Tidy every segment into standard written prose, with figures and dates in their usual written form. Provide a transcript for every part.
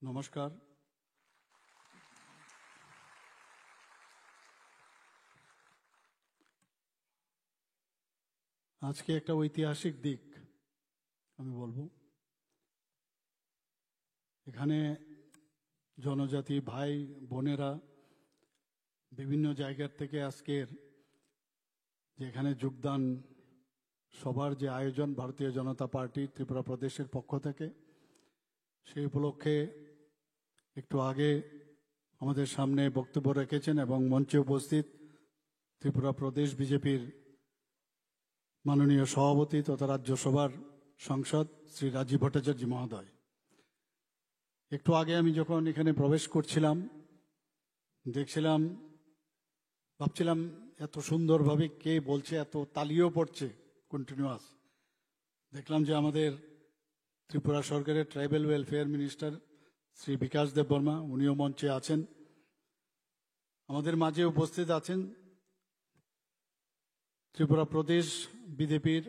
নমস্কার। আজকে একটা ঐতিহাসিক দিক আমি বলবো। এখানে জনজাতি ভাই বোনেরা বিভিন্ন জায়গার থেকে আজকের যেখানে যোগদান সবার যে আয়োজন ভারতীয় জনতা পার্টি ত্রিপুরা প্রদেশের পক্ষ থেকে, সেই উপলক্ষে একটু আগে আমাদের সামনে বক্তব্য রেখেছেন এবং মঞ্চে উপস্থিত ত্রিপুরা প্রদেশ বিজেপির মাননীয় সভাপতি তথা রাজ্যসভার সাংসদ শ্রী রাজীব ভট্টাচার্য মহোদয়। একটু আগে আমি যখন এখানে প্রবেশ করছিলাম দেখছিলাম, ভাবছিলাম এত সুন্দরভাবে কে বলছে, এত তালিও পড়ছে কন্টিনিউয়াস। দেখলাম যে আমাদের ত্রিপুরা সরকারের ট্রাইবাল ওয়েলফেয়ার মিনিস্টার শ্রী বিকাশ দেববর্মা, উনিও মঞ্চে আছেন। আমাদের মাঝে উপস্থিত আছেন ত্রিপুরা প্রদেশ বিজেপির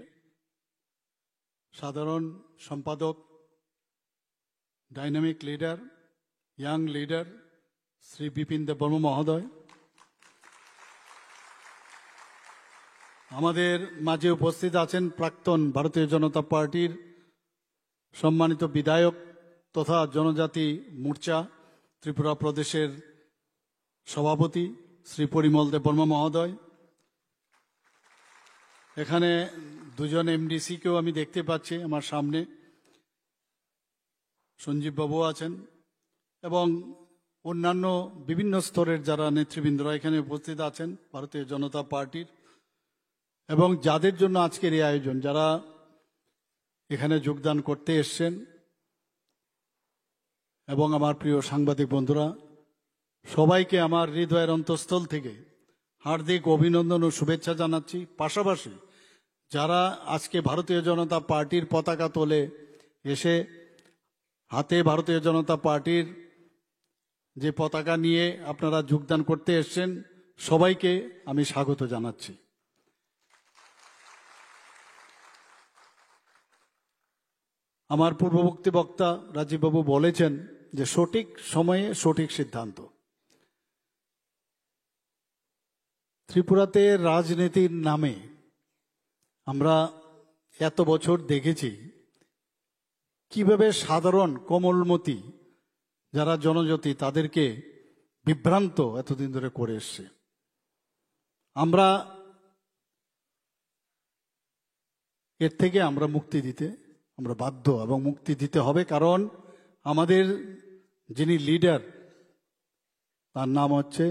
সাধারণ সম্পাদক, dynamic leader, young leader Shri Bipin Debbarma মহোদয়। আমাদের মাঝে উপস্থিত আছেন প্রাক্তন ভারতীয় জনতা পার্টির সম্মানিত বিধায়ক তথা জনজাতি মোর্চা ত্রিপুরা প্রদেশের সভাপতি শ্রী পরিমল দেববর্মা মহোদয়। এখানে দুজন এমডিসিকেও আমি দেখতে পাচ্ছি আমার সামনে, সঞ্জীব বাবু আছেন এবং অন্যান্য বিভিন্ন স্তরের যারা নেতৃবৃন্দরা এখানে উপস্থিত আছেন ভারতীয় জনতা পার্টির, এবং যাদের জন্য আজকের এই আয়োজন, যারা এখানে যোগদান করতে এসছেন, এবং আমার প্রিয় সাংবাদিক বন্ধুরা, সবাইকে আমার হৃদয়ের অন্তঃস্থল থেকে হার্দিক অভিনন্দন ও শুভেচ্ছা জানাচ্ছি। পাশাপাশি যারা আজকে ভারতীয় জনতা পার্টির পতাকা তোলে এসে হাতে ভারতীয় জনতা পার্টির যে পতাকা নিয়ে আপনারা যোগদান করতে এসছেন, সবাইকে আমি স্বাগত জানাচ্ছি। আমার পূর্ববর্তী বক্তা রাজীববাবু বলেছেন যে সঠিক সময়ে সঠিক সিদ্ধান্ত। ত্রিপুরাতে রাজনীতির নামে আমরা এত বছর দেখেছি কিভাবে সাধারণ কোমলমতি যারা জনজাতি তাদেরকে বিভ্রান্ত এতদিন ধরে করে এসছে। আমরা এর থেকে মুক্তি দিতে আমরা বাধ্য এবং মুক্তি দিতে হবে, কারণ আমাদের যিনি লিডার তার নাম হচ্ছে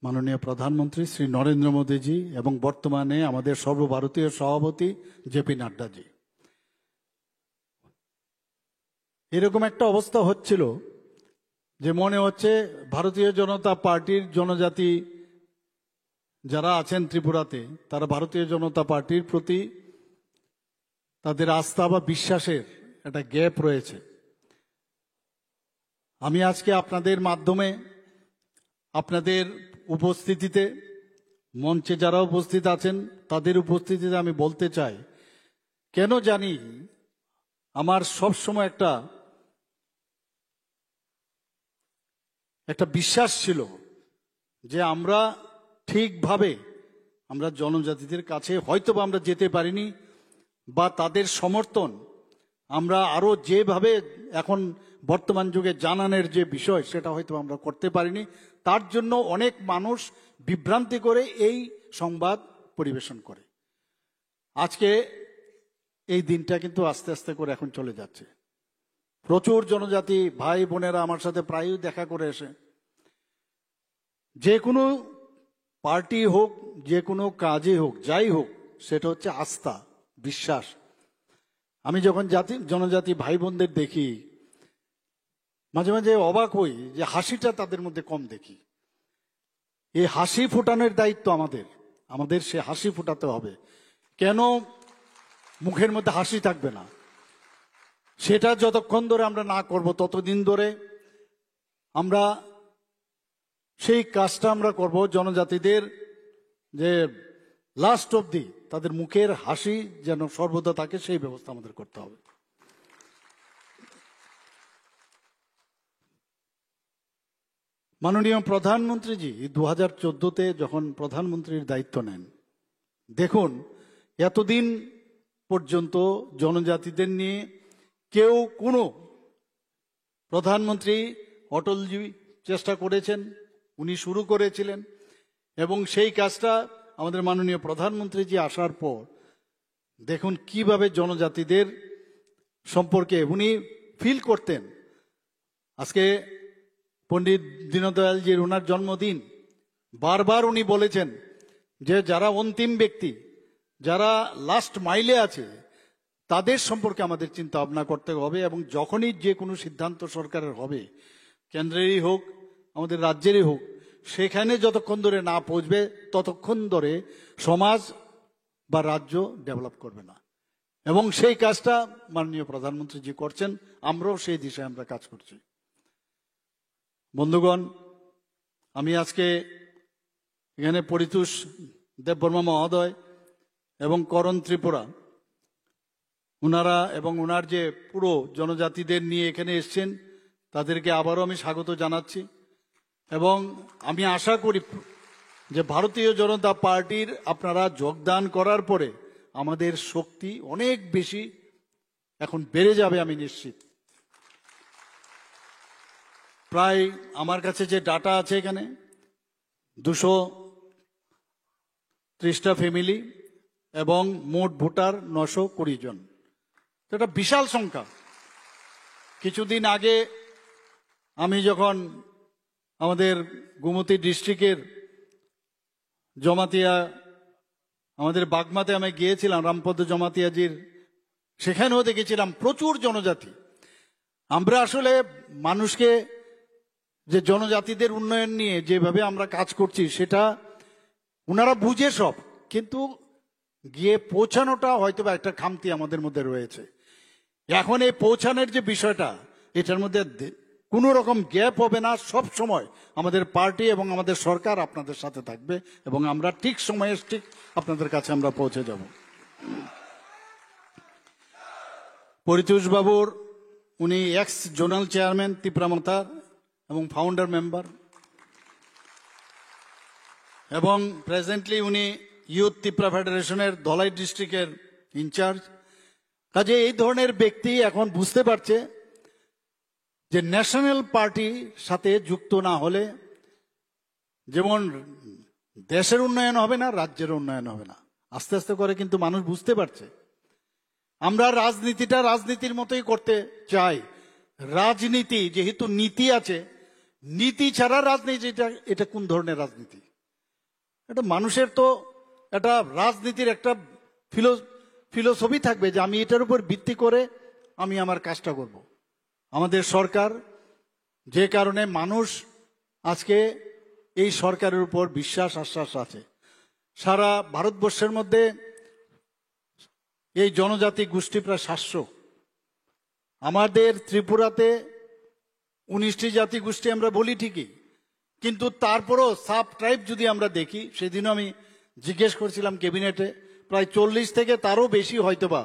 মাননীয় প্রধানমন্ত্রী শ্রী নরেন্দ্র মোদীজি এবং বর্তমানে আমাদের সর্বভারতীয় সভাপতি জেপি নাড্ডাজি। এরকম একটা অবস্থা হচ্ছিল যে মনে হচ্ছে ভারতীয় জনতা পার্টির জনজাতি যারা আছেন ত্রিপুরাতে, তারা ভারতীয় জনতা পার্টির প্রতি তাদের আস্থা বা বিশ্বাসের একটা গ্যাপ রয়েছে। আমি আজকে আপনাদের মাধ্যমে, আপনাদের উপস্থিতিতে, মঞ্চে যারা উপস্থিত আছেন তাদের উপস্থিতিতে আমি বলতে চাই, কেন জানি আমার সবসময় একটা বিশ্বাস ছিল যে আমরা ঠিকভাবে আমরা জনজাতিদের কাছে হয়তো আমরা যেতে পারিনি, বা তাদের সমর্থন আমরা আরো যেভাবে এখন বর্তমান যুগে জানানোর যে বিষয় সেটা হয়তো আমরা করতে পারিনি। তার জন্য অনেক মানুষ বিভ্রান্তি করে এই সংবাদ পরিবেশন করে। আজকে এই দিনটা কিন্তু আস্তে আস্তে করে এখন চলে যাচ্ছে। প্রচুর জনজাতি ভাই বোনেরা আমার সাথে প্রায়ই দেখা করে এসে, যে কোনো পার্টি হোক, যে কোনো কাজে হোক, যাই হোক, সেটা হচ্ছে আস্থা, বিশ্বাস। আমি যখন জনজাতি ভাই বোনদের দেখি মাঝে মাঝে অবাক হই যে হাসিটা তাদের মধ্যে কম দেখি। এই হাসি ফোটানোর দায়িত্ব আমাদের সে হাসি ফোটাতে হবে। কেন মুখের মধ্যে হাসি থাকবে না? সেটা যতক্ষণ ধরে আমরা না করব ততদিন ধরে আমরা সেই কাজটা আমরা করব জনজাতিদের যে লাস্ট অবধি তাদের মুখের হাসি যেন সর্বদা থাকে, সেই ব্যবস্থা আমাদের করতে হবে। মাননীয় প্রধানমন্ত্রীজি 2014-তে যখন প্রধানমন্ত্রীর দায়িত্ব নেন, দেখুন এতদিন পর্যন্ত জনজাতিদের নিয়ে কেউ কোনো প্রধানমন্ত্রী, অটলজি চেষ্টা করেছেন, উনি শুরু করেছিলেন, এবং সেই কাজটা আমাদের মাননীয় প্রধানমন্ত্রীজি আসার পর দেখুন কিভাবে জনজাতিদের সম্পর্কে উনি ফিল করতেন। আজকে পণ্ডিত দীনদয়ালজির ওনার জন্মদিন, বারবার উনি বলেছেন যে যারা অন্তিম ব্যক্তি, যারা লাস্ট মাইলে আছে, তাদের সম্পর্কে আমাদের চিন্তা ভাবনা করতে হবে, এবং যখনই যে কোনো সিদ্ধান্ত সরকারের হবে, কেন্দ্রেরই হোক আমাদের রাজ্যেরই হোক, সেখানে যতক্ষণ ধরে না পৌঁছবে ততক্ষণ ধরে সমাজ বা রাজ্য ডেভেলপ করবে না। এবং সেই কাজটা মাননীয় প্রধানমন্ত্রী জি করছেন, আমরাও সেই দিশায় আমরা কাজ করছি। বন্ধুগণ, আমি আজকে এখানে পরিতোষ দেববর্মা মহোদয় এবং করণ ত্রিপুরা, ওনারা এবং ওনার যে পুরো জনজাতিদের নিয়ে এখানে এসছেন, তাদেরকে আবারও আমি স্বাগত জানাচ্ছি। এবং আমি আশা করি যে ভারতীয় জনতা পার্টির আপনারা যোগদান করার পরে আমাদের শক্তি অনেক বেশি এখন বেড়ে যাবে, আমি নিশ্চিত। প্রায় আমার কাছে যে ডাটা আছে, এখানে 230টা ফ্যামিলি এবং মোট ভোটার 920 জন। এটা বিশাল সংখ্যা। কিছুদিন আগে আমি যখন আমাদের গোমতী ডিস্ট্রিক্টের জমাতিয়া, আমাদের বাগমাতে আমি গিয়েছিলাম, রামপদ জমাতিয়াজির, সেখানেও দেখেছিলাম প্রচুর জনজাতি। আমরা আসলে মানুষকে যে জনজাতিদের উন্নয়ন নিয়ে যেভাবে আমরা কাজ করছি, সেটা ওনারা বুঝে সব, কিন্তু গিয়ে পৌঁছানোটা হয়তো একটা খামতি আমাদের মধ্যে রয়েছে। এখন এই পৌঁছানোর যে বিষয়টা, এটার মধ্যে কোনো রকম গ্যাপ হবে না। সব সময় আমাদের পার্টি এবং আমাদের সরকার আপনাদের সাথে থাকবে, এবং আমরা ঠিক সময়ে ঠিক আপনাদের কাছে আমরা পৌঁছে যাব। পরিতোষ বাবুর, উনি এক্স জোনাল চেয়ারম্যান ত্রিপুরামতার এবং ফাউন্ডার মেম্বার, এবং প্রেজেন্টলি উনি ইউথ ত্রিপুরা ফেডারেশনের ধলাই ডিস্ট্রিক্টের ইনচার্জ। কাজে এই ধরনের ব্যক্তি এখন বুঝতে পারছে যে ন্যাশনাল পার্টির সাথে যুক্ত না হলে যেমন দেশের উন্নয়ন হবে না, রাজ্যের উন্নয়ন হবে না। আস্তে আস্তে করে কিন্তু মানুষ বুঝতে পারছে। আমরা রাজনীতিটা রাজনীতির মতোই করতে চাই। রাজনীতি যেহেতু নীতি আছে, নীতি ছাড়া রাজনীতিটা এটা কোন ধরনের রাজনীতি? এটা মানুষের তো এটা রাজনীতির একটা ফিলোসফি থাকবে যে আমি এটার উপর ভিত্তি করে আমি আমার কাজটা করব। আমাদের সরকার, যে কারণে মানুষ আজকে এই সরকারের উপর বিশ্বাস আশ্বাস আছে। সারা ভারতবর্ষের মধ্যে এই জনজাতি গোষ্ঠী প্রায় 700। আমাদের ত্রিপুরাতে 19টি জাতি গোষ্ঠী আমরা বলি ঠিকই, কিন্তু তারপরও সাব ট্রাইব যদি আমরা দেখি, সেদিনও আমি জিজ্ঞেস করছিলাম ক্যাবিনেটে, প্রায় 40 থেকে তারও বেশি হয়তোবা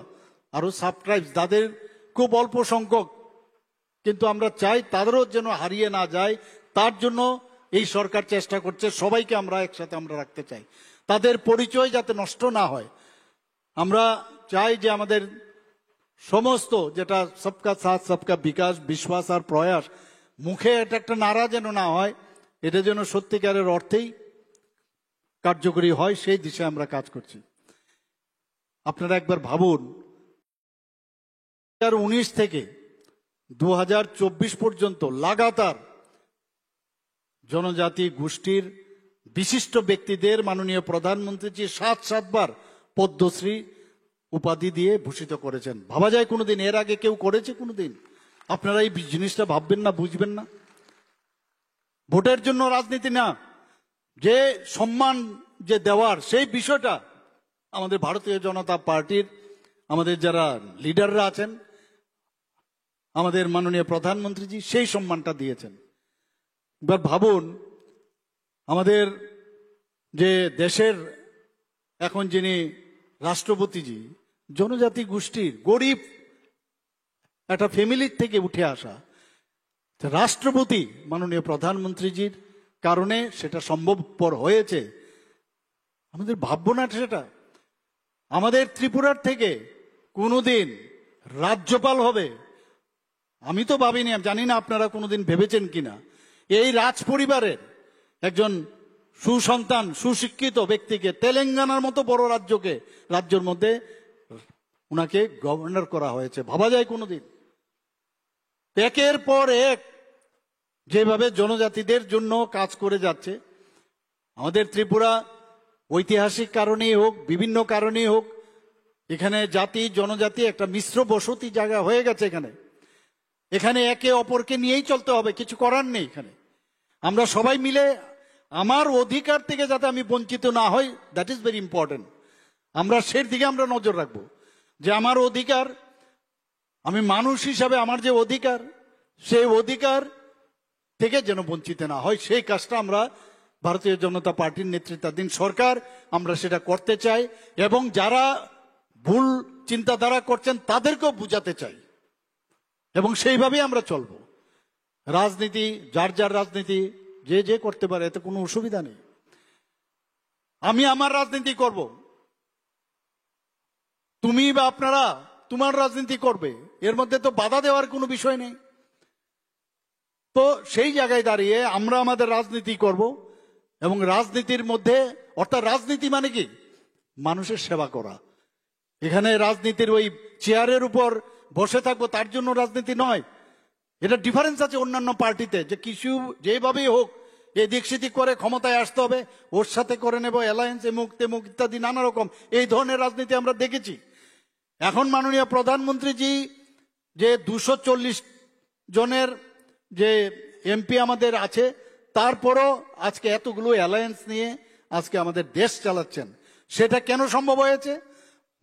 আরো সাব ট্রাইব, তাদের খুব অল্প সংখ্যক, কিন্তু আমরা চাই তাদেরও যেন হারিয়ে না যায়। তার জন্য এই সরকার চেষ্টা করছে, সবাইকে আমরা একসাথে আমরা রাখতে চাই, তাদের পরিচয় যাতে নষ্ট না হয়। আমরা চাই যে আমাদের সমস্ত যেটা সবকা সাথ সবকা বিকাশ, বিশ্বাস আর প্রয়াস, মুখে এটা একটা নারা যেন না হয়, এটা যেন সত্যিকারের অর্থেই কার্যকরী হয়, সেই দিশায় আমরা কাজ করছি। আপনারা একবার ভাবুন, 2019 থেকে 2024 পর্যন্ত লাগাতার জনজাতি গোষ্ঠীর বিশিষ্ট ব্যক্তিদের মাননীয় প্রধানমন্ত্রী 7বার পদ্মশ্রী উপাধি দিয়ে ভূষিত করেছেন। ভাবা যায় কোনোদিন? এর আগে কেউ করেছে কোনোদিন? আপনারা এই জিনিসটা ভাববেন না, বুঝবেন না? ভোটের জন্য রাজনীতি না, যে সম্মান যে দেওয়ার সেই বিষয়টা আমাদের ভারতীয় জনতা পার্টির আমাদের যারা লিডাররা আছেন, আমাদের মাননীয় প্রধানমন্ত্রীজি সেই সম্মানটা দিয়েছেন। এবার ভাবুন, আমাদের যে দেশের এখন যিনি রাষ্ট্রপতিজি, জনজাতি গোষ্ঠীর গরিব একটা ফ্যামিলির থেকে উঠে আসা রাষ্ট্রপতি মাননীয় প্রধানমন্ত্রীজির কারণে সেটা সম্ভবপর হয়েছে। আমাদের ভাববো না সেটা। আমাদের ত্রিপুরার থেকে কোনোদিন রাজ্যপাল হবে আমি তো ভাবিনি, জানি না আপনারা কোনোদিন ভেবেছেন কিনা। এই রাজ পরিবারের একজন সুসন্তান সুশিক্ষিত ব্যক্তিকে, তেলেঙ্গানার মতো বড় রাজ্যের মধ্যে উনাকে গভর্নর করা হয়েছে, ভাবা যায় কোনোদিন? একের পর এক যেভাবে জনজাতিদের জন্য কাজ করে যাচ্ছে আমাদের ত্রিপুরা, ঐতিহাসিক কারণেই হোক বিভিন্ন কারণেই হোক, এখানে জাতি জনজাতি একটা মিশ্র বসতি জায়গা হয়ে গেছে। এখানে একে অপরকে নিয়েই চলতে হবে, কিছু করার নেই। এখানে আমরা সবাই মিলে আমার অধিকার থেকে যাতে আমি বঞ্চিত না হই, দ্যাট ইজ ভেরি ইম্পর্টেন্ট। আমরা সেই দিকে আমরা নজর রাখবো যে আমার অধিকার, আমি মানুষ হিসাবে আমার যে অধিকার, সেই অধিকার থেকে যেন বঞ্চিত না হয়, সেই কাজটা আমরা ভারতীয় জনতা পার্টির নেতৃত্বাধীন সরকার আমরা সেটা করতে চাই। এবং যারা ভুল চিন্তাধারা করছেন তাদেরকেও বুঝাতে চাই, এবং সেইভাবেই আমরা চলব। রাজনীতি যার যার রাজনীতি যে যে করতে পারে, এতে কোনো অসুবিধা নেই। আমি আমার রাজনীতি করব, তুমি বা আপনারা তোমার রাজনীতি করবে, এর মধ্যে তো বাধা দেওয়ার কোনো বিষয় নেই। তো সেই জায়গায় দাঁড়িয়ে আমরা আমাদের রাজনীতি করব, এবং রাজনীতির মধ্যে, অর্থাৎ রাজনীতি মানে কি? মানুষের সেবা করা। এখানে রাজনীতির ওই চেয়ারের উপর বসে থাকবো তার জন্য রাজনীতি নয়। এটা ডিফারেন্স আছে অন্যান্য পার্টিতে, যে কিছু যেভাবেই হোক এদিক সেদিক করে ক্ষমতায় আসতে হবে, ওর সাথে করে নেব অ্যালায়েন্স, এমুক তেমুক ইত্যাদি নানা রকম এই ধরনের রাজনীতি আমরা দেখেছি। এখন মাননীয় প্রধানমন্ত্রীজি যে 240 জনের যে এমপি আমাদের আছে, তারপরও আজকে এতগুলো অ্যালায়েন্স নিয়ে আজকে আমাদের দেশ চালাচ্ছেন। সেটা কেন সম্ভব হয়েছে?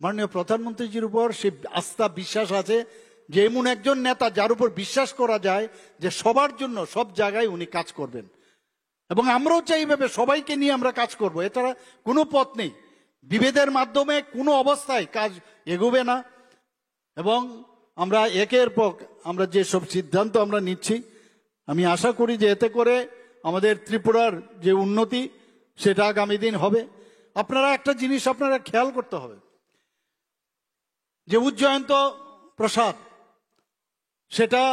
মাননীয় প্রধানমন্ত্রীজির উপর সে আস্থা বিশ্বাস আছে, যে এমন একজন নেতা যার উপর বিশ্বাস করা যায় যে সবার জন্য সব জায়গায় উনি কাজ করবেন। এবং আমরাও চাই এইভাবে সবাইকে নিয়ে আমরা কাজ করব, এছাড়া কোনো পথ নেই। বিভেদের মাধ্যমে কোনো অবস্থায় কাজ এগোবে না। এবং আমরা একের পর আমরা যে সব সিদ্ধান্ত আমরা নিচ্ছি, আমি আশা করি যে এতে করে আমাদের ত্রিপুরার যে উন্নতি সেটা আগামী দিন হবে। আপনারা একটা জিনিস আপনারা খেয়াল করতে হবে, যে উজ্জয়ন্ত প্রসাদ, সেটা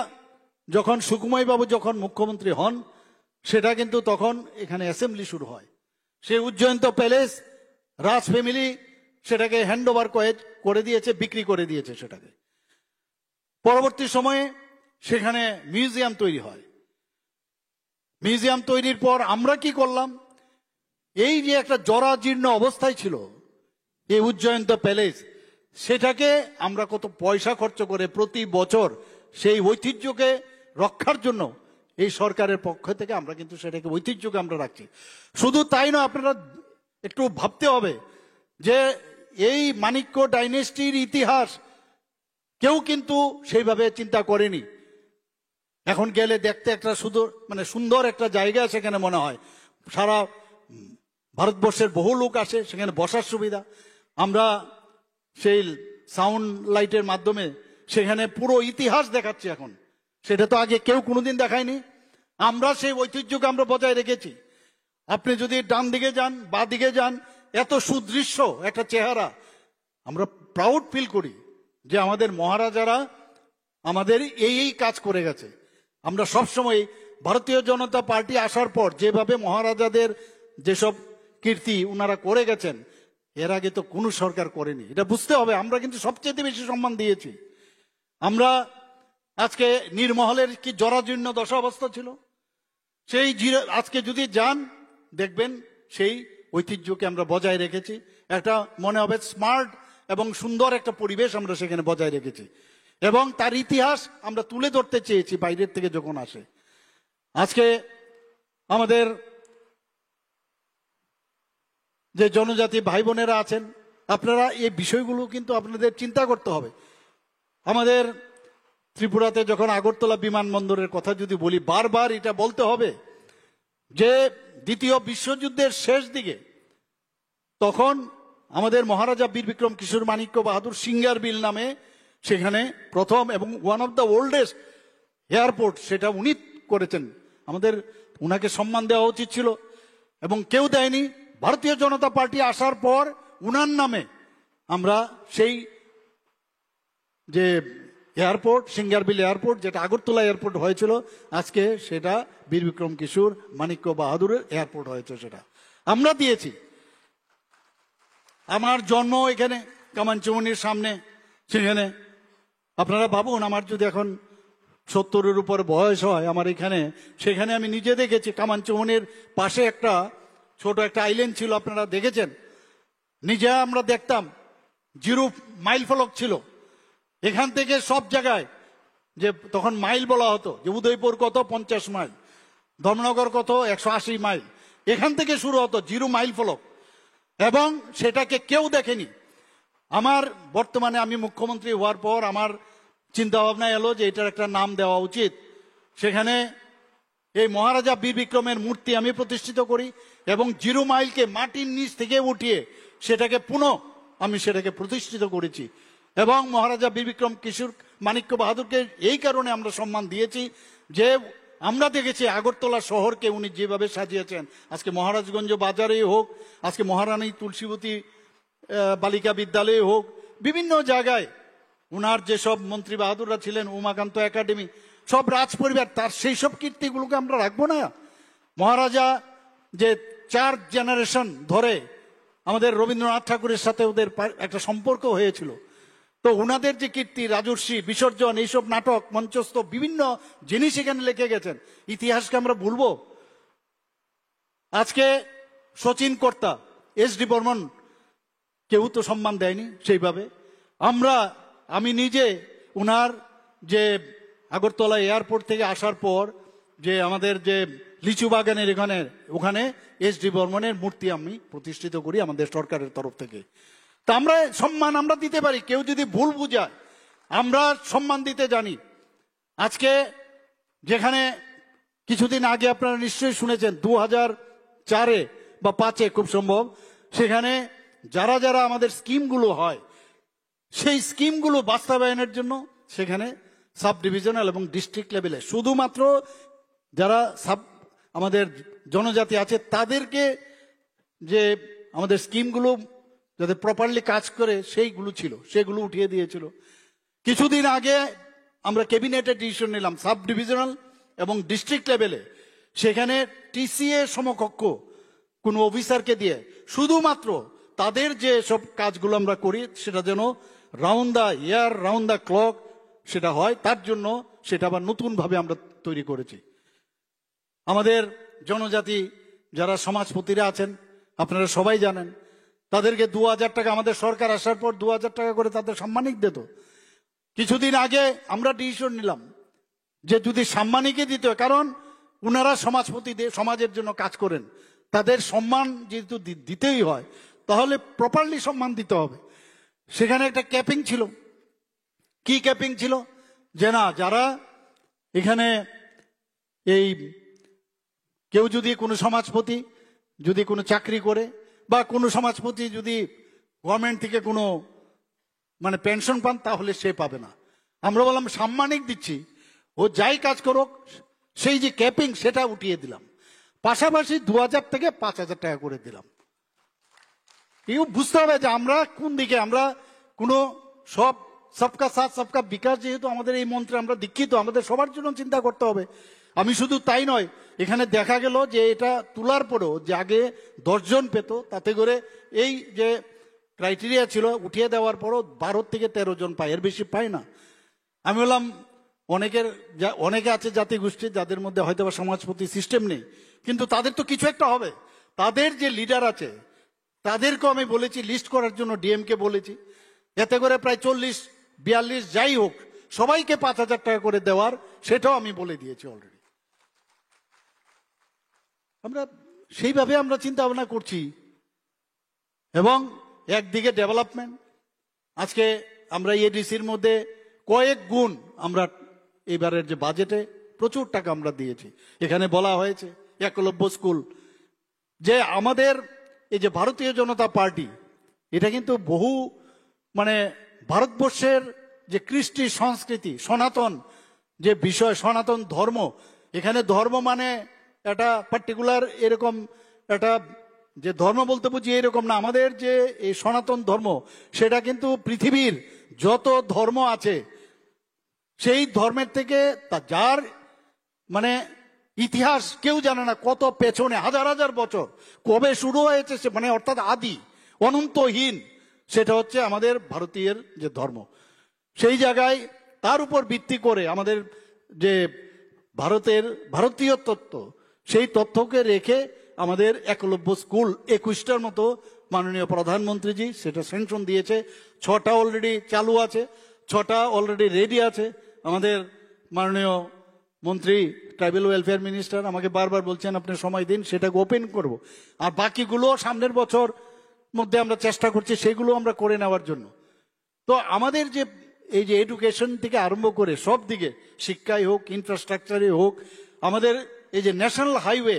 যখন সুকুমাই বাবু যখন মুখ্যমন্ত্রী হন, সেটা কিন্তু তখন এখানে অ্যাসেম্বলি শুরু হয়। সেই উজ্জয়ন্ত প্যালেস রাজ ফ্যামিলি সেটাকে হ্যান্ড ওভার করে দিয়েছে, বিক্রি করে দিয়েছে সেটাকে। পরবর্তী সময়ে সেখানে মিউজিয়াম তৈরি হয়। মিউজিয়াম তৈরির পর আমরা কি করলাম, এই যে একটা জরাজীর্ণ অবস্থায় ছিল এই উজ্জয়ন্ত প্যালেস, সেটাকে আমরা কত পয়সা খরচ করে প্রতি বছর সেই ঐতিহ্যকে রক্ষার জন্য এই সরকারের পক্ষ থেকে আমরা কিন্তু সেটাকে ঐতিহ্যকে আমরা রাখছি। শুধু তাই নয়, আপনারা একটু ভাবতে হবে যে এই মাণিক্য ডাইনেস্টির ইতিহাস কেউ কিন্তু সেইভাবে চিন্তা করেনি। এখন গেলে দেখতে একটা শুধু সুন্দর একটা জায়গা, সেখানে মনে হয় সারা ভারতবর্ষের বহু লোক আসে, সেখানে বসার সুবিধা। আমরা সেই সাউন্ড লাইটের মাধ্যমে সেখানে পুরো ইতিহাস দেখাচ্ছি এখন, সেটা তো আগে কেউ কোনোদিন দেখায়নি। আমরা সেই ঐতিহ্যকে আমরা বজায় রেখেছি। আপনি যদি ডান দিকে যান বা দিকে যান, এত সুদৃশ্য একটা চেহারা, আমরা প্রাউড ফিল করি যে আমাদের মহারাজারা আমাদের এই কাজ করে গেছে। আমরা সবসময় ভারতীয় জনতা পার্টি আসার পর যেভাবে মহারাজাদের যেসব কীর্তি ওনারা করে গেছেন, এর আগে তো কোনো সরকার করেনি, এটা বুঝতে হবে। আমরা কিন্তু সবচেয়ে বেশি সম্মান দিয়েছি। আমরা আজকে নীরমহলের কি জরাজীর্ণ দশা অবস্থা ছিল, সেই আজকে যদি যান দেখবেন সেই ঐতিহ্যকে আমরা বজায় রেখেছি। একটা মনে হবে স্মার্ট এবং সুন্দর একটা পরিবেশ আমরা সেখানে বজায় রেখেছি, এবং তার ইতিহাস আমরা তুলে ধরতে চেয়েছি বাইরের থেকে যখন আসে। আজকে আমাদের যে জনজাতি ভাই বোনেরা আছেন, আপনারা এই বিষয়গুলো কিন্তু আপনাদের চিন্তা করতে হবে। আমাদের ত্রিপুরাতে যখন আগরতলা বিমানবন্দরের কথা যদি বলি, বারবার এটা বলতে হবে যে দ্বিতীয় বিশ্বযুদ্ধের শেষ দিকে তখন আমাদের মহারাজা বীর বিক্রম কিশোর মাণিক্য বাহাদুর সিঙ্গার বিল নামে সেখানে প্রথম এবং one of the oldest airport সেটা উনি করেছেন। আমাদের উনাকে সম্মান দেওয়া উচিত ছিল, এবং কেউ দেয়নি। ভারতীয় জনতা পার্টি আসার পর উনার নামে আমরা সেই যে এয়ারপোর্ট, সিঙ্গারবিল এয়ারপোর্ট, যেটা আগরতলা এয়ারপোর্ট হয়েছিল, আজকে সেটা বীর বিক্রম কিশোর মানিক্য বাহাদুরের এয়ারপোর্ট হয়েছে, সেটা আমরা দিয়েছি। আমার জন্ম এখানে কামানচৌমনির সামনে, সেখানে আপনারা ভাবুন, আমার যদি এখন 70-এর উপর বয়স হয় আমার এখানে, সেখানে আমি নিজে দেখেছি কামানচৌমনির পাশে একটা ছোট একটা আইল্যান্ড ছিল, আপনারা দেখেছেন, নিজে আমরা দেখতাম, 0 মাইল ফলক ছিল। এখান থেকে সব জায়গায়, যে তখন মাইল বলা হতো, যে উদয়পুর কত 50 মাইল, ধর্মনগর কত 180 মাইল, এখান থেকে শুরু হতো 0 মাইল ফলক, এবং সেটাকে কেউ দেখেনি। আমার বর্তমানে আমি মুখ্যমন্ত্রী হওয়ার পর আমার চিন্তা ভাবনা এলো যে এটার একটা নাম দেওয়া উচিত। সেখানে এই মহারাজা বীর বিক্রমের মূর্তি আমি প্রতিষ্ঠিত করি, এবং 0 মাইলকে মাটির নিচ থেকে উঠিয়ে সেটাকে আমি সেটাকে প্রতিষ্ঠিত করেছি। এবং মহারাজা বীর বিক্রম কিশোর মানিক্য বাহাদুরকে এই কারণে আমরা সম্মান দিয়েছি যে আমরা দেখেছি আগরতলা শহরকে উনি যেভাবে সাজিয়েছেন, আজকে মহারাজগঞ্জ বাজারেই হোক, আজকে মহারানী তুলসীবতী বালিকা বিদ্যালয়ে হোক, বিভিন্ন জায়গায় উনার যেসব মন্ত্রী বাহাদুররা ছিলেন, উমাকান্ত একাডেমি, সব রাজ পরিবার, তার সেই সব কীর্তিগুলোকে আমরা রাখবো না? মহারাজা যে 4 জেনারেশন ধরে আমাদের রবীন্দ্রনাথ ঠাকুরের সাথে ওদের একটা সম্পর্ক হয়েছিল, তো ওনাদের যে কীর্তি, রাজর্ষি, বিসর্জন, এইসব নাটক, মঞ্চস্থ বিভিন্ন জিনিস এখানে লিখে গেছেন, ইতিহাসকে আমরা ভুলবো? আজকে শচীন কর্তা, SD বর্মন, কেউ তো সম্মান দেয়নি সেইভাবে। আমি নিজে উনার যে আগরতলা এয়ারপোর্ট থেকে আসার পর যে আমাদের যে লিচু বাগানের ওখানে SD বর্মনের মূর্তি আমি প্রতিষ্ঠিত করি আমাদের সরকারের তরফ থেকে। তা আমরা সম্মান আমরা দিতে পারি, কেউ যদি ভুল বুঝায় আমরা সম্মান দিতে জানি। আজকে যেখানে কিছুদিন আগে আপনারা নিশ্চয়ই শুনেছেন 2004-এ বা 2005-এ খুব সম্ভব, সেখানে যারা যারা আমাদের স্কিমগুলো হয় সেই স্কিমগুলো বাস্তবায়নের জন্য সেখানে সাব ডিভিশনাল এবং ডিস্ট্রিক্ট লেভেলে শুধুমাত্র যারা আমাদের জনজাতি আছে তাদেরকে যে আমাদের স্কিমগুলো যাতে প্রপারলি কাজ করে সেইগুলো ছিল, সেগুলো উঠিয়ে দিয়েছিল। কিছুদিন আগে আমরা ক্যাবিনেটে ডিসিশন নিলাম সাব ডিভিশনাল এবং ডিস্ট্রিক্ট লেভেলে সেখানে TCA সমকক্ষ কোনো অফিসারকে দিয়ে শুধুমাত্র তাদের যে সব কাজগুলো আমরা করি সেটা যেন round the year, round the clock সেটা হয়, তার জন্য সেটা আবার নতুনভাবে আমরা তৈরি করেছি। আমাদের জনজাতি যারা সমাজপতিরা আছেন আপনারা সবাই জানেন, তাদেরকে 2000 টাকা, আমাদের সরকার আসার পর 2000 টাকা করে তাদের সাম্মানিক দিত। কিছুদিন আগে আমরা ডিসিশন নিলাম যে যদি সাম্মানিকই দিত, কারণ উনারা সমাজপতিদের সমাজের জন্য কাজ করেন, তাদের সম্মান যেহেতু দিতেই হয় তাহলে প্রপারলি সম্মান দিতে হবে। সেখানে একটা ক্যাপিং ছিল। কি ক্যাপিং ছিল? যে না, যারা এখানে এই কেউ যদি কোনো সমাজপতি যদি কোনো চাকরি করে বা কোনো সমাজপতি যদি গভর্নমেন্ট থেকে কোনো পেনশন পান তাহলে সে পাবে না। আমরা বললাম সাম্মানিক দিচ্ছি, ও যাই কাজ করুক, সেই যে ক্যাপিং সেটা উঠিয়ে দিলাম, পাশাপাশি 2000 থেকে 5000 টাকা করে দিলাম। কেউ বুঝতে হবে যে আমরা কোন দিকে, আমরা কোনো সবকা সাথ সবকা বিকাশ, যেহেতু আমাদের এই মন্ত্রে আমরা দীক্ষিত, আমাদের সবার জন্য চিন্তা করতে হবে। আমি শুধু তাই নয়, এখানে দেখা গেল যে এটা তোলার পরেও যে আগে 10 জন পেত, তাতে করে এই যে ক্রাইটেরিয়া ছিল উঠিয়ে দেওয়ার পরও 12 থেকে 13 জন পায়, এর বেশি পায় না। আমি বললাম অনেকে আছে জাতিগোষ্ঠী যাদের মধ্যে হয়তো বা সমাজপতি সিস্টেম নেই, কিন্তু তাদের তো কিছু একটা হবে। তাদের যে লিডার আছে তাদেরকেও আমি বলেছি লিস্ট করার জন্য, ডিএমকে বলেছি, এতে করে প্রায় 40-42 যাই হোক সবাইকে 5000 টাকা করে দেওয়ার, সেটাও আমি বলে দিয়েছি অলরেডি। আমরা সেইভাবে আমরা চিন্তা ভাবনা করছি। এবং একদিকে ডেভেলপমেন্ট, আজকে আমরা এডিসির মধ্যে কয়েক গুণ আমরা এবারের যে বাজেটে প্রচুর টাকা আমরা দিয়েছি। এখানে বলা হয়েছে একলব্য স্কুল, যে এই যে ভারতীয় জনতা পার্টি, এটা কিন্তু বহু ভারতবর্ষের যে কৃষ্টি সংস্কৃতি, সনাতন যে বিষয়, সনাতন ধর্ম, এখানে ধর্ম একটা পার্টিকুলার এরকম একটা যে ধর্ম বলতে বুঝি এরকম না। আমাদের যে এই সনাতন ধর্ম, সেটা কিন্তু পৃথিবীর যত ধর্ম আছে সেই ধর্মের থেকে যার মানে ইতিহাস কেউ জানে না, কত পেছনে হাজার হাজার বছর কবে শুরু হয়েছে সে মানে অর্থাৎ আদি অনন্তহীন, সেটা হচ্ছে আমাদের ভারতীয়ের যে ধর্ম। সেই জায়গায় তার উপর ভিত্তি করে আমাদের যে ভারতীয় তত্ত্ব, সেই তথ্যকে রেখে আমাদের একলব্য স্কুল 21টার মতো মাননীয় প্রধানমন্ত্রীজি সেটা স্যাংশন দিয়েছে। 6টা অলরেডি চালু আছে, 6টা অলরেডি রেডি আছে। আমাদের মাননীয় মন্ত্রী ট্রাইবাল ওয়েলফেয়ার মিনিস্টার আমাকে বারবার বলছেন আপনি সময় দিন, সেটাকে ওপেন করব। আর বাকিগুলো সামনের বছর মধ্যে আমরা চেষ্টা করছি সেগুলো আমরা করে নেওয়ার জন্য। তো আমাদের যে এই যে এডুকেশন থেকে আরম্ভ করে সব দিকে, শিক্ষাই হোক, ইনফ্রাস্ট্রাকচারে হোক, আমাদের এই যে ন্যাশনাল হাইওয়ে,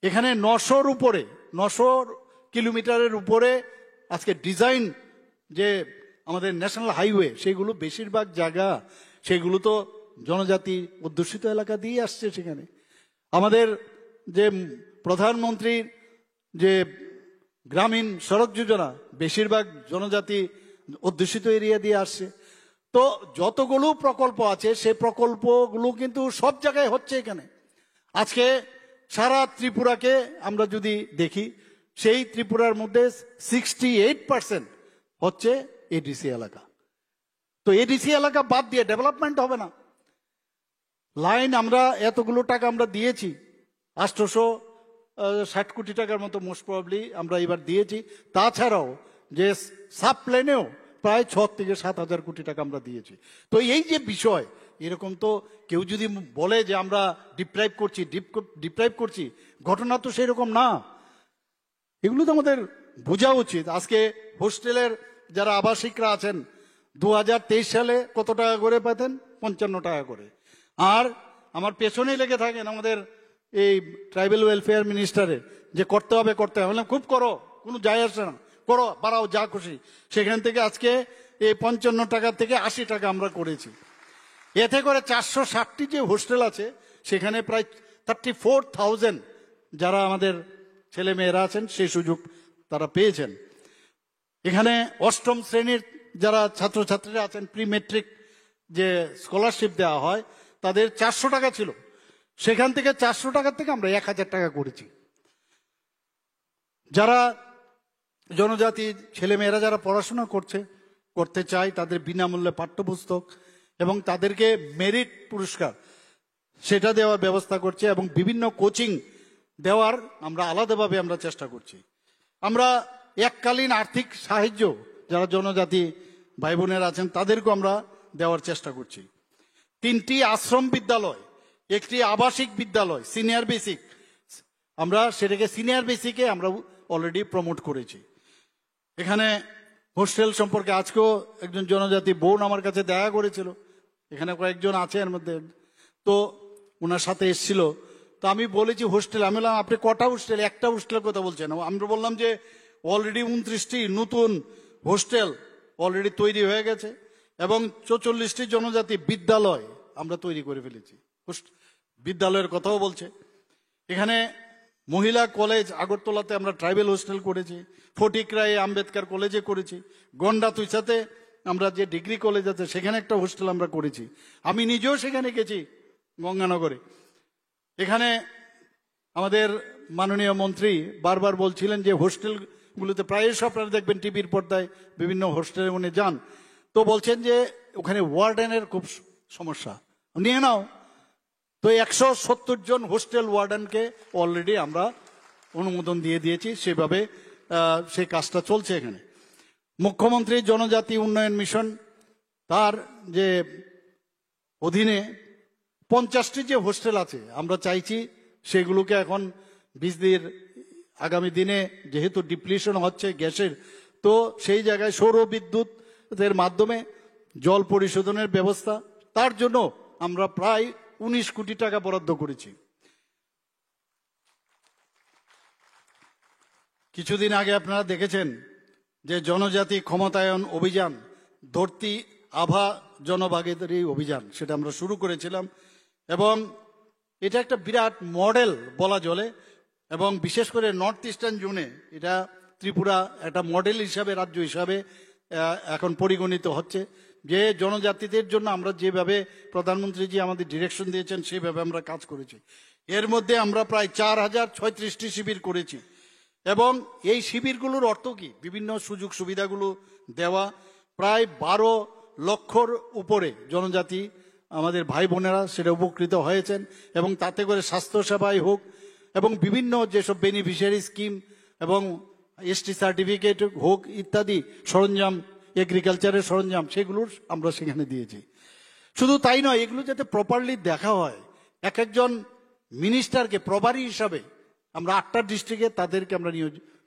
এখানে 900 কিলোমিটারের উপরে আজকে ডিজাইন যে আমাদের ন্যাশনাল হাইওয়ে, সেগুলো বেশিরভাগ জায়গা সেগুলো তো জনজাতি অধ্যুষিত এলাকা দিয়ে আসছে। সেখানে আমাদের যে প্রধানমন্ত্রীর যে গ্রামীণ সড়ক যোজনা, বেশিরভাগ জনজাতি অধ্যুষিত এরিয়া দিয়ে আসছে। তো যতগুলো প্রকল্প আছে সেই প্রকল্পগুলো কিন্তু সব জায়গায় হচ্ছে। এখানে আজকে সারা ত্রিপুরাকে আমরা যদি দেখি, সেই ত্রিপুরার মধ্যে 68% হচ্ছে এডিসি এলাকা। তো এডিসি এলাকা বাদ দিয়ে ডেভেলপমেন্ট হবে না। লাইন আমরা এতগুলো টাকা আমরা দিয়েছি, 860 কোটি টাকার মতো মোস্ট প্রবাবলি আমরা এবার দিয়েছি। তাছাড়াও যে সাব প্লেনেও প্রায় 6 থেকে 7 হাজার কোটি টাকা আমরা দিয়েছি। তো এই যে বিষয়, এরকম তো কেউ যদি বলে যে আমরা ডিপ্রাইভ করছি, ঘটনা তো সেরকম না। এগুলো তো আমাদের বোঝা উচিত। আজকে হোস্টেলের যারা আবাসিকরা আছেন 2023 সালে কত টাকা করে পেতেন? 55 টাকা করে। আর আমার পেছনেই লেগে থাকেন আমাদের এই ট্রাইবাল ওয়েলফেয়ার মিনিস্টারের, যে করতে হবে বললাম খুব করো, কোনো যায় আসে না, করো, বাড়াও যা খুশি। সেখান থেকে আজকে এই 55 টাকা থেকে 80 টাকা আমরা করেছি। এতে করে 460টি যে হোস্টেল আছে সেখানে প্রায় 34,000 যারা আমাদের ছেলে মেয়েরা আছেন সেই সুযোগ তারা পেয়েছেন। এখানে 8ম শ্রেণীর যারা ছাত্রছাত্রীরা আছেন, প্রি মেট্রিক যে স্কলারশিপ দেওয়া হয় তাদের 400 টাকা ছিল, সেখান থেকে 400 টাকা থেকে আমরা 1000 টাকা করেছি। যারা জনজাতি ছেলেমেয়েরা যারা পড়াশোনা করতে চায় তাদের বিনামূল্যে পাঠ্যপুস্তক এবং তাদেরকে মেরিট পুরস্কার সেটা দেওয়ার ব্যবস্থা করছে, এবং বিভিন্ন কোচিং দেওয়ার আমরা আলাদাভাবে আমরা চেষ্টা করছি। আমরা এককালীন আর্থিক সাহায্য যারা জনজাতি ভাই বোনেরা আছেন তাদেরকেও আমরা দেওয়ার চেষ্টা করছি। 3টি আশ্রম বিদ্যালয়, 1টি আবাসিক বিদ্যালয় সিনিয়র বেসিক, আমরা সেটাকে সিনিয়র বেসিকে আমরা অলরেডি প্রমোট করেছি। এখানে হোস্টেল সম্পর্কে আজকেও একজন জনজাতি বোন আমার কাছে দেখা করেছিল, এখানে কয়েকজন আছে এর মধ্যে, তো ওনার সাথে এসেছিল। তো আমি বলেছি হোস্টেল, আমি বললাম আপনি কটা হোস্টেল? একটা হোস্টেলের কথা বলছেন। আমরা বললাম যে অলরেডি 29টি নতুন হোস্টেল অলরেডি তৈরি হয়ে গেছে এবং 44টি জনজাতি বিদ্যালয় আমরা তৈরি করে ফেলেছি। বিদ্যালয়ের কথাও বলছে। এখানে মহিলা কলেজ আগরতলাতে আমরা ট্রাইবেল হোস্টেল করেছি, ফটিকরায় আম্বেদকর কলেজে করেছি, গন্ডা তুইসাতে আমরা যে ডিগ্রি কলেজ আছে সেখানে একটা হোস্টেল আমরা করেছি। আমি নিজেও সেখানে গেছি গঙ্গানগরে। এখানে আমাদের মাননীয় মন্ত্রী বারবার বলছিলেন যে হোস্টেলগুলোতে প্রায়শ আপনারা দেখবেন টিভির পর্দায় বিভিন্ন হোস্টেলে উনি যান, তো বলছেন যে ওখানে ওয়ার্ডেনের খুব সমস্যা, নিয়ে নাও। তো 170 জন হোস্টেল ওয়ার্ডেনকে অলরেডি আমরা অনুমোদন দিয়ে দিয়েছি, সেভাবে সেই কাজটা চলছে। এখানে মুখ্যমন্ত্রী জনজাতি উন্নয়ন মিশন তার যে অধীনে 50টি যে হোস্টেল আছে আমরা চাইছি সেগুলোকে এখন বিজলির আগামী দিনে যেহেতু ডিপ্লিশন হচ্ছে গ্যাসের, তো সেই জায়গায় সৌর বিদ্যুতের মাধ্যমে জল পরিশোধনের ব্যবস্থা, তার জন্য আমরা প্রায় 19 কোটি টাকা বরাদ্দ করেছি। কিছুদিন আগে আপনারা দেখেছেন যে জনজাতি ক্ষমতায়ন অভিযান, ধরতি আভা জনভাগীদারি অভিযান, সেটা আমরা শুরু করেছিলাম এবং এটা একটা বিরাট মডেল বলা চলে, এবং বিশেষ করে নর্থ ইস্টার্ন জোনে এটা ত্রিপুরা একটা মডেল হিসাবে, রাজ্য হিসাবে এখন পরিগণিত হচ্ছে। যে জনজাতিদের জন্য আমরা যেভাবে প্রধানমন্ত্রীজি আমাদের ডিরেকশন দিয়েছেন সেভাবে আমরা কাজ করেছি। এর মধ্যে আমরা প্রায় 4036টি শিবির করেছি, এবং এই শিবিরগুলোর অর্থ কি, বিভিন্ন সুযোগ সুবিধাগুলো দেওয়া। প্রায় 12 লক্ষর উপরে জনজাতি আমাদের ভাই বোনেরা সেটা উপকৃত হয়েছেন, এবং তাতে করে স্বাস্থ্যসেবাই হোক এবং বিভিন্ন যেসব বেনিফিশিয়ারি স্কিম এবং এসটি সার্টিফিকেট হোক ইত্যাদি সরঞ্জাম, এগ্রিকালচারের সরঞ্জাম, সেগুলোর আমরা সেখানে দিয়েছি। শুধু তাই নয়, এগুলো যাতে প্রপারলি দেখা হয়, এক একজন মিনিস্টারকে প্রভারী হিসাবে আমরা 8টা ডিস্ট্রিক্টে তাদেরকে আমরা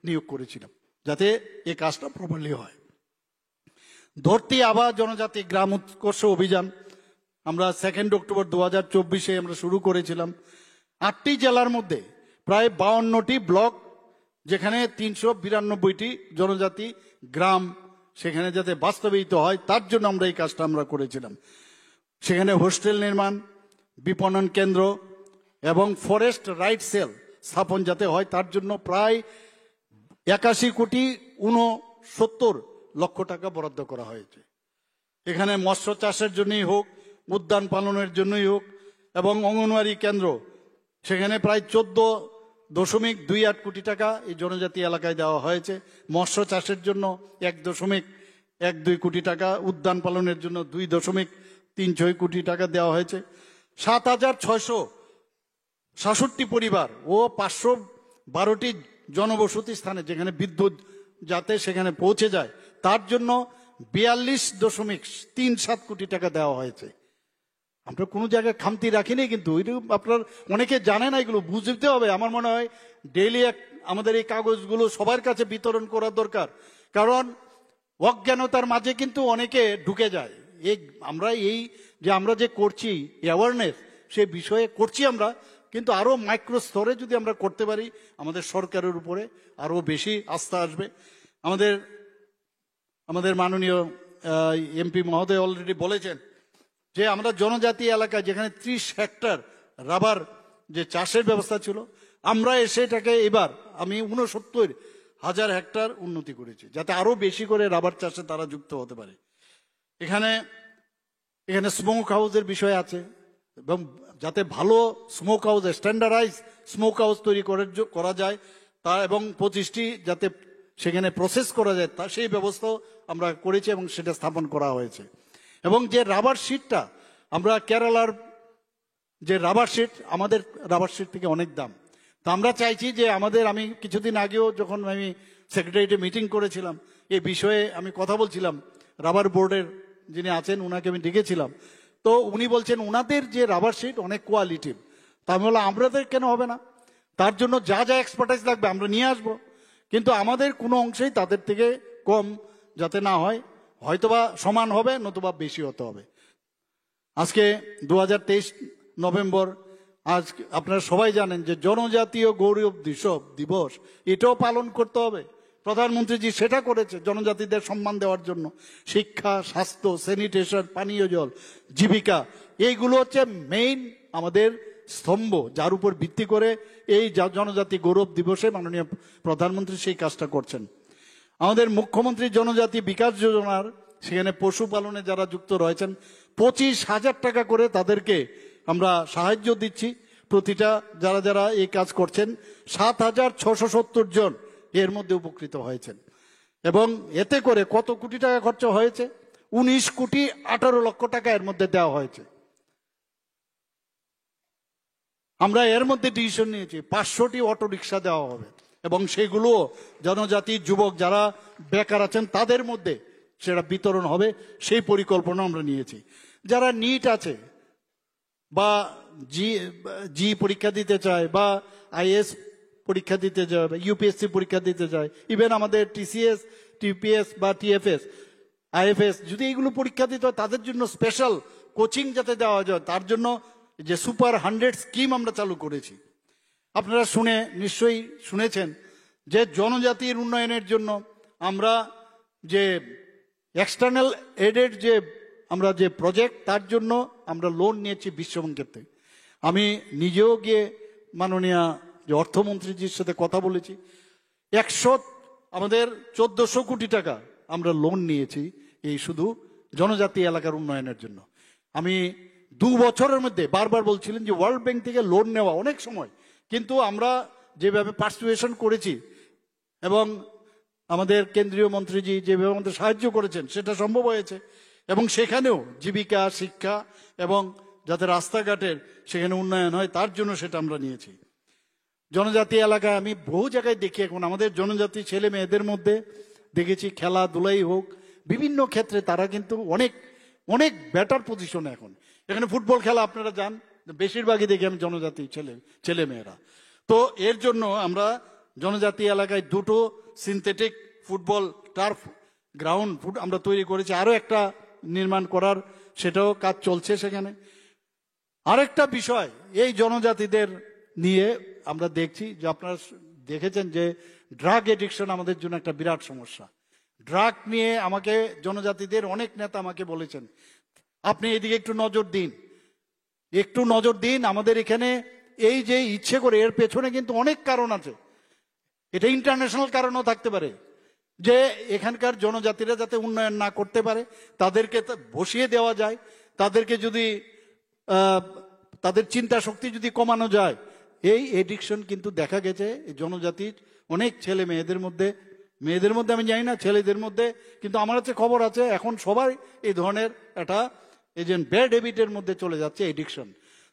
নিয়োগ করেছিলাম, যাতে এই কাজটা প্রপারলি হয়। ধরতি আবা জনজাতি গ্রাম উৎকর্ষ অভিযান আমরা 2 অক্টোবর 2024 আমরা শুরু করেছিলাম। 8টি জেলার মধ্যে প্রায় 52টি ব্লক, যেখানে 392টি জনজাতি গ্রাম সেখানে যাতে বাস্তবায়িত হয় তার জন্য আমরা এই কাজটা আমরা করেছিলাম। সেখানে হোস্টেল নির্মাণ, বিপণন কেন্দ্র এবং ফরেস্ট রাইট সেল স্থাপন যাতে হয় তার জন্য প্রায় 81,69,00,000 টাকা বরাদ্দ করা হয়েছে। এখানে মৎস্য চাষের জন্যই হোক, উদ্যান পালনের জন্যই হোক, এবং অঙ্গনওয়াড়ি কেন্দ্র, সেখানে প্রায় 14.28 কোটি টাকা এই জনজাতি এলাকায় দেওয়া হয়েছে। মৎস্য চাষের জন্য 1.12 কোটি টাকা, উদ্যান পালনের জন্য 2.36 কোটি টাকা দেওয়া হয়েছে। 7,666 পরিবার ও 512টি জনবসতি স্থানে যেখানে বিদ্যুৎ যাতে সেখানে পৌঁছে যায় তার জন্য 42.37 কোটি টাকা দেওয়া হয়েছে। আমরা কোনো জায়গায় খামতি রাখিনি, কিন্তু আপনার অনেকে জানে না, এগুলো বুঝতে হবে। আমার মনে হয় ডেইলি আমাদের এই কাগজগুলো সবার কাছে বিতরণ করা দরকার, কারণ অজ্ঞানতার মাঝে কিন্তু অনেকে ঢুকে যায়। আমরা যে করছি অ্যাওয়ারনেস, সে বিষয়ে করছি আমরা, কিন্তু আরো মাইক্রো স্তরে যদি আমরা করতে পারি আমাদের সরকারের উপরে আরো বেশি আস্থা আসবে। আমাদের মাননীয় এমপি মহোদয় অলরেডি বলেছেন যে আমরা জনজাতি এলাকায় যেখানে 30 হেক্টর রাবার যে চাষের ব্যবস্থা ছিল, আমরা সেটাকে এবার আমি 69,000 হেক্টর উন্নতি করেছি, যাতে আরো বেশি করে রাবার চাষে তারা যুক্ত হতে পারে। এখানে স্মোক হাউসের বিষয় আছে, এবং যাতে ভালো smoke house, standardise smoke house তৈরি করা যায় তা, এবং 25টি যাতে সেখানে প্রসেস করা যায় তা, সেই ব্যবস্থাও আমরা করেছি এবং সেটা স্থাপন করা হয়েছে। এবং যে রাবার শিটটা আমরা কেরালার যে রাবার শিট, আমাদের রাবার শিট থেকে অনেক দাম, তা আমরা চাইছি যে আমি কিছুদিন আগেও যখন আমি সেক্রেটারিয়েটে মিটিং করেছিলাম এই বিষয়ে আমি কথা বলছিলাম, রাবার বোর্ডের যিনি আছেন ওনাকে আমি ডেকেছিলাম, তো উনি বলছেন ওনাদের যে রাবার শিট অনেক কোয়ালিটিভ। তা আমি বললাম আমাদের কেন হবে না, তার জন্য যা যা এক্সপার্টাইজ লাগবে আমরা নিয়ে আসবো, কিন্তু আমাদের কোনো অংশেই তাদের থেকে কম যাতে না হয়, হয়তোবা সমান হবে নতুবা বেশি হতে হবে। আজকে 2023 নভেম্বর, আজ আপনারা সবাই জানেন যে জনজাতীয় গৌরব দিবস, এটাও পালন করতে হবে। প্রধানমন্ত্রীজি সেটা করেছে জনজাতিদের সম্মান দেওয়ার জন্য। শিক্ষা, স্বাস্থ্য, স্যানিটেশন, পানীয় জল, জীবিকা, এইগুলো হচ্ছে মেইন আমাদের স্তম্ভ, যার উপর ভিত্তি করে এই জনজাতি গৌরব দিবসে মাননীয় প্রধানমন্ত্রী সেই কাজটা করছেন। আমাদের মুখ্যমন্ত্রী জনজাতি বিকাশ যোজনার সেখানে পশুপালনে যারা যুক্ত রয়েছেন 25,000 টাকা করে তাদেরকে আমরা সাহায্য দিচ্ছি। প্রতিটা যারা এই কাজ করছেন 7,670 জন এর মধ্যে উপকৃত হয়েছেন, এবং এতে করে কত কোটি টাকা খরচ হয়েছে? 19,18,00,000 টাকা এর মধ্যে দেওয়া হয়েছে। আমরা এর মধ্যে ডিসিশন নিয়েছি 500টি অটো রিক্সা দেওয়া হবে, এবং সেগুলো জনজাতি যুবক যারা বেকার আছেন তাদের মধ্যে সেটা বিতরণ হবে, সেই পরিকল্পনা আমরা নিয়েছি। যারা নিট আছে বা জি পরীক্ষা দিতে চায় বা আইএস পরীক্ষা দিতে যায়, ইউপিএসসি পরীক্ষা দিতে যায়, ইভেন আমাদের টিসিএস, টিপিএস বা টিএফএস, আইএফএস, যদি এইগুলো পরীক্ষা দিতে হয় তাদের জন্য স্পেশাল কোচিং যাতে দেওয়া যায়, তার জন্য যে সুপার 100 স্কিম আমরা চালু করেছি। আপনারা নিশ্চয়ই শুনেছেন যে জনজাতির উন্নয়নের জন্য আমরা যে এক্সটার্নাল এডেড যে প্রজেক্ট, তার জন্য আমরা লোন নিয়েছি বিশ্বব্যাংকের থেকে। আমি নিজেও গিয়ে মাননীয় যে অর্থমন্ত্রীজির সাথে কথা বলেছি। আমাদের 1400 কোটি টাকা আমরা লোন নিয়েছি এই শুধু জনজাতি এলাকার উন্নয়নের জন্য। আমি 2 বছরের মধ্যে বারবার বলছিলেন যে ওয়ার্ল্ড ব্যাংক থেকে লোন নেওয়া অনেক সময়, কিন্তু আমরা যেভাবে পার্সুয়েশন করেছি এবং আমাদের কেন্দ্রীয় মন্ত্রীজি যেভাবে আমাদের সাহায্য করেছেন সেটা সম্ভব হয়েছে। এবং সেখানেও জীবিকা, শিক্ষা এবং যাতে রাস্তাঘাটের সেখানে উন্নয়ন হয় তার জন্য সেটা আমরা নিয়েছি। জনজাতি এলাকায় আমি বহু জায়গায় দেখি এখন আমাদের জনজাতি ছেলে মেয়েদের মধ্যে দেখেছি খেলাধুলাই হোক বিভিন্ন ক্ষেত্রে তারা কিন্তু অনেক অনেক বেটার পজিশনে এখন। এখানে ফুটবল খেলা আপনারা যান, বেশিরভাগই দেখি আমি জনজাতি ছেলে মেয়েরা। তো এর জন্য আমরা জনজাতি এলাকায় 2টো সিনথেটিক ফুটবল টার্ফ গ্রাউন্ড আমরা তৈরি করেছি, আরো একটা নির্মাণ করার সেটাও কাজ চলছে সেখানে। আরেকটা বিষয় এই জনজাতিদের নিয়ে আমরা দেখছি যে আপনারা দেখেছেন যে ড্রাগ এডিকশন আমাদের জন্য একটা বিরাট সমস্যা। ড্রাগ নিয়ে আমাকে জনজাতিদের অনেক নেতা আমাকে বলেছেন আপনি এদিকে একটু নজর দিন। আমাদের এখানে এই যে ইচ্ছে করে এর পেছনে কিন্তু অনেক কারণ আছে, এটা ইন্টারন্যাশনাল কারণও থাকতে পারে যে এখানকার জনজাতিরা যাতে উন্নয়ন না করতে পারে তাদেরকে বসিয়ে দেওয়া যায়, তাদেরকে যদি তাদের চিন্তা শক্তি যদি কমানো যায়। এই এডিকশন কিন্তু দেখা গেছে জনজাতির অনেক ছেলে মেয়েদের মধ্যে আমি জানি না ছেলেদের মধ্যে, কিন্তু আমার কাছে খবর আছে এখন সবাই এই ধরনের একটা ব্যাড হ্যাবিটের মধ্যে চলে যাচ্ছে এডিকশন।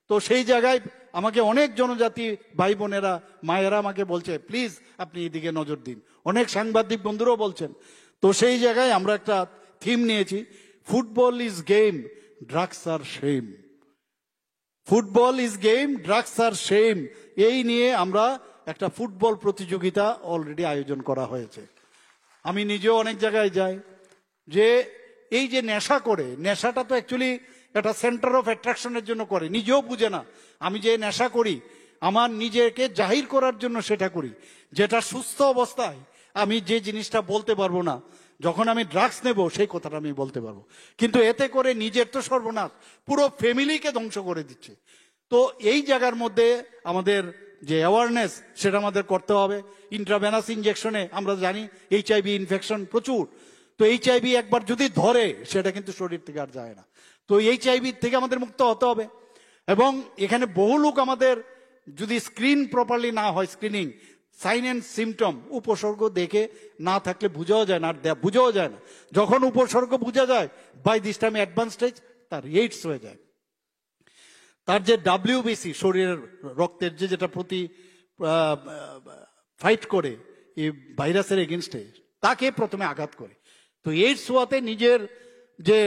তো সেই জায়গায় আমাকে অনেক জনজাতি ভাই বোনেরা মায়েরা আমাকে বলছে প্লিজ আপনি এদিকে নজর দিন, অনেক সাংবাদিক বন্ধুরাও বলছেন। তো সেই জায়গায় আমরা একটা থিম নিয়েছি, football is game, drugs are shame. Football is game, drugs are shame, এই নিয়ে আমরা একটা ফুটবল প্রতিযোগিতা অলরেডি আয়োজন করা হয়েছে। আমি নিজেও অনেক জায়গায় যাই যে এই যে নেশা করে, নেশাটা তো অ্যাকচুয়ালি একটা সেন্টার অফ অ্যাট্রাকশনের জন্য করে, নিজেও বুঝে না। আমি যে নেশা করি আমার নিজেকে জাহির করার জন্য সেটা করি, যেটা সুস্থ অবস্থায় আমি যে জিনিসটা বলতে পারবো না, যখন আমি ড্রাগস নেব সেই কথাটা আমি বলতে পারবো। কিন্তু এতে করে নিজের তো সর্বনাশ, পুরো ফ্যামিলিকে ধ্বংস করে দিচ্ছে। তো এই জায়গার মধ্যে আমাদের যে অ্যাওয়ারনেস সেটা আমাদের করতে হবে। ইন্ট্রাভেনাস ইনজেকশনে আমরা জানি HIV ইনফেকশন প্রচুর, তো HIV একবার যদি ধরে সেটা কিন্তু শরীর থেকে আর যায় না। তো HIV থেকে আমাদের মুক্ত হতে হবে। এবং এখানে বহু লোক আমাদের যদি স্ক্রিন প্রপারলি না হয়, স্ক্রিনিং সাইন অ্যান্ড সিমটম উপসর্গ দেখে না থাকলে বোঝাও যায় না, যখন উপসর্গ বোঝা যায় by this time advance stage তার এইডস হয়ে যায়। তার যে WBC শরীরের রক্তের যেটা প্রতি ফাইট করে এই ভাইরাসের এগেনস্টে তাকে প্রথমে আঘাত করে। তো এইডস হওয়াতে নিজের যে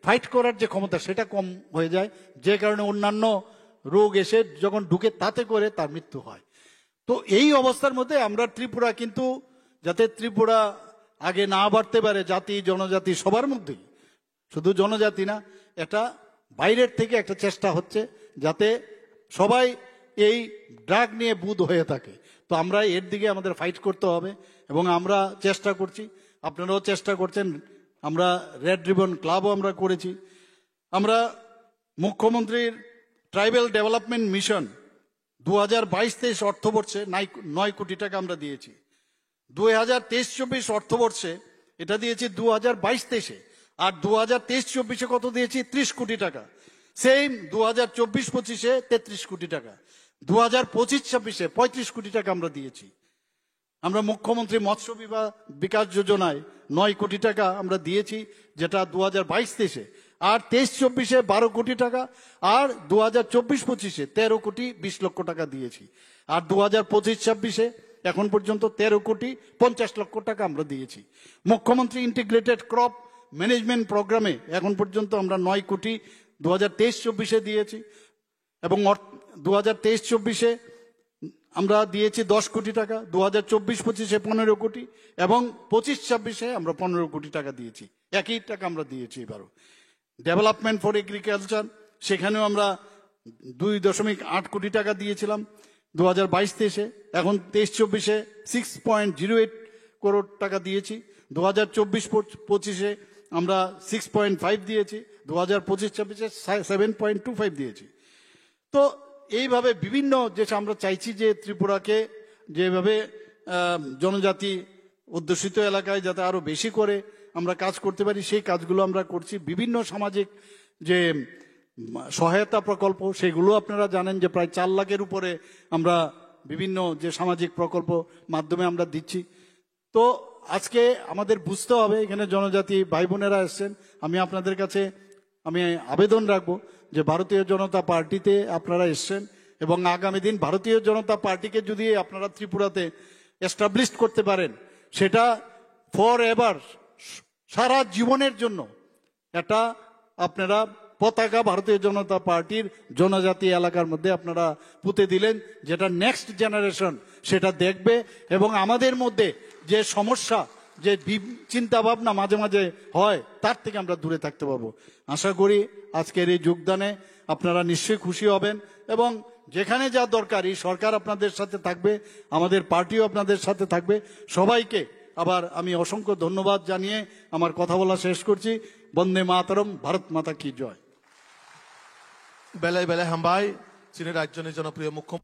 ফাইট করার যে ক্ষমতা সেটা কম হয়ে যায়, যে কারণে অন্যান্য রোগ এসে যখন ঢুকে তাতে করে তার মৃত্যু হয়। তো এই অবস্থার মধ্যে আমরা ত্রিপুরা কিন্তু যাতে ত্রিপুরা আগে না বাড়তে পারে জাতি জনজাতি সবার মধ্যেই, শুধু জনজাতি না, এটা বাইরের থেকে একটা চেষ্টা হচ্ছে যাতে সবাই এই ড্রাগ নিয়ে বুধ হয়ে থাকে। তো আমরা এর দিকে আমাদের ফাইট করতে হবে এবং আমরা চেষ্টা করছি, আপনারাও চেষ্টা করছেন। আমরা রেড রিবন ক্লাবও আমরা করেছি। আমরা মুখ্যমন্ত্রীর ট্রাইবাল ডেভেলপমেন্ট মিশন 2022-23 অর্থবর্ষে 9 কোটি টাকা আমরা দিয়েছি। 2023-24 অর্থবর্ষে এটা দিয়েছি 2022-23-এ, আর 2023-24-এ কত দিয়েছি 30 কোটি টাকা। সেম 2024-25-এ 33 কোটি টাকা, 2025-26-এ 35 কোটি টাকা আমরা দিয়েছি। আমরা মুখ্যমন্ত্রী মৎস্য বিকাশ যোজনায় 9 কোটি টাকা আমরা দিয়েছি, যেটা 2022-23-এ, আর 23-24-এ 12 কোটি টাকা, আর 2024-25-এ 13 কোটি 20 লক্ষ টাকা দিয়েছি, আর 2025-26-এ এখন পর্যন্ত 13 কোটি 50 লক্ষ টাকা আমরা দিয়েছি। মুখ্যমন্ত্রী ইন্টিগ্রেটেড ক্রপ ম্যানেজমেন্ট প্রোগ্রামে এখন পর্যন্ত আমরা 9 কোটি 2023-24-এ দিয়েছি, এবং 2023-24-এ আমরা দিয়েছি 10 কোটি টাকা, 2024-25-এ 15 কোটি, এবং 25-26-এ আমরা 15 কোটি টাকা দিয়েছি। একই টাকা আমরা দিয়েছি এবারও। ডেভেলপমেন্ট ফর এগ্রিকালচার সেখানেও আমরা 2.8 কোটি টাকা দিয়েছিলাম 2022-23-এ, এখন 23-24-এ 6.08 করোড় টাকা দিয়েছি, 2024-25-এ আমরা 6.5 দিয়েছি, 2025-26-এ 7.25 দিয়েছি। তো এইভাবে বিভিন্ন যে আমরা চাইছি যে ত্রিপুরাকে যেভাবে জনজাতি অধ্যুষিত এলাকায় যাতে আরো বেশি করে আমরা কাজ করতে পারি, সেই কাজগুলো আমরা করছি। বিভিন্ন সামাজিক যে সহায়তা প্রকল্প, সেগুলো আপনারা জানেন যে প্রায় 4 লাখের উপরে আমরা বিভিন্ন যে সামাজিক প্রকল্প মাধ্যমে আমরা দিচ্ছি। তো আজকে আমাদের বুঝতে হবে, এখানে জনজাতি ভাই বোনেরা এসছেন, আমি আপনাদের কাছে আমি আবেদন রাখবো যে ভারতীয় জনতা পার্টিতে আপনারা এসছেন এবং আগামী দিন ভারতীয় জনতা পার্টিকে যদি আপনারা ত্রিপুরাতে এস্টাবলিশ করতে পারেন, সেটা ফর এভার, সারা জীবনের জন্য এটা আপনারা পতাকা ভারতীয় জনতা পার্টির জনজাতি এলাকার মধ্যে আপনারা পুঁতে দিলেন, যেটা নেক্সট জেনারেশন সেটা দেখবে এবং আমাদের মধ্যে যে সমস্যা, যে চিন্তা ভাবনা মাঝে মাঝে হয়, তার থেকে আমরা দূরে থাকতে পারবো। আশা করি আজকের এই যোগদানে আপনারা নিশ্চয়ই খুশি হবেন এবং যেখানে যা দরকার এই সরকার আপনাদের সাথে থাকবে, আমাদের পার্টিও আপনাদের সাথে থাকবে। সবাইকে আবার আমি অসংখ্য ধন্যবাদ জানিয়ে আমার কথা বলা শেষ করছি। বন্দে মাতরম, ভারত মাতা কি জয়। বেলায় বেলায় হাম্বাই চীনের রাজ্যের জনপ্রিয় মুখ্য